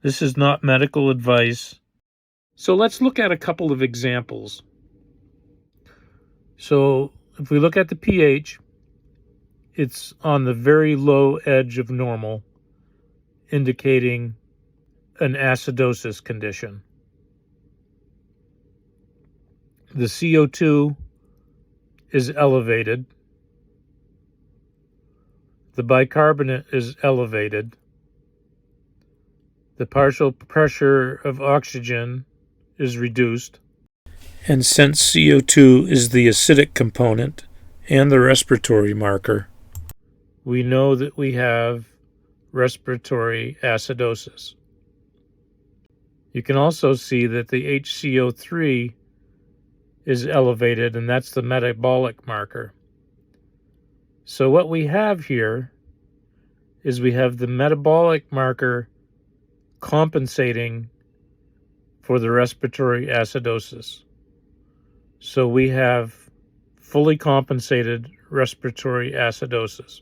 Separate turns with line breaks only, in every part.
This is not medical advice. So let's look at a couple of examples. So if we look at the pH, it's on the very low edge of normal, indicating an acidosis condition. The CO2 is elevated. The bicarbonate is elevated. The partial pressure of oxygen is reduced. And since CO2 is the acidic component and the respiratory marker, we know that we have respiratory acidosis. You can also see that the HCO3 is elevated, and that's the metabolic marker. So what we have here is we have the metabolic marker compensating for the respiratory acidosis. So we have fully compensated respiratory acidosis.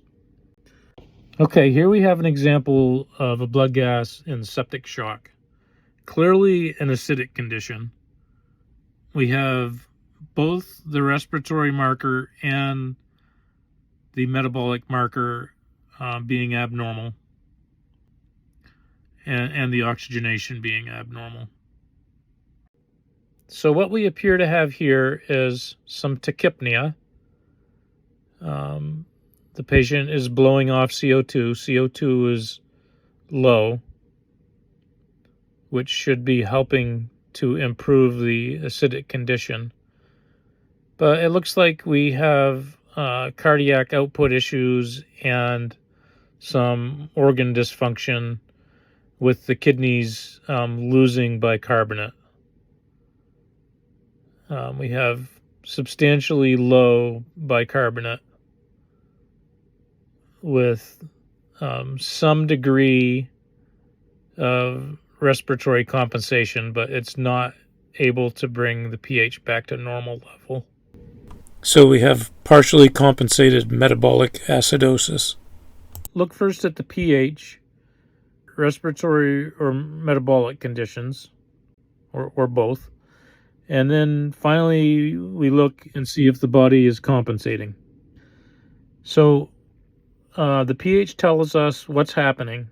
Okay, here we have an example of a blood gas in septic shock. Clearly an acidic condition. We have both the respiratory marker and the metabolic marker being abnormal, and the oxygenation being abnormal. So what we appear to have here is some tachypnea. The patient is blowing off CO2. CO2 is low, which should be helping to improve the acidic condition. But it looks like we have cardiac output issues and some organ dysfunction with the kidneys losing bicarbonate. We have substantially low bicarbonate with some degree of respiratory compensation, but it's not able to bring the pH back to normal level. So we have partially compensated metabolic acidosis. Look first at the pH, respiratory or metabolic conditions, or both. And then finally, we look and see if the body is compensating. So the pH tells us what's happening,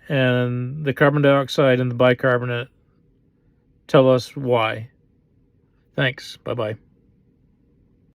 and the carbon dioxide and the bicarbonate tell us why. Thanks. Bye-bye.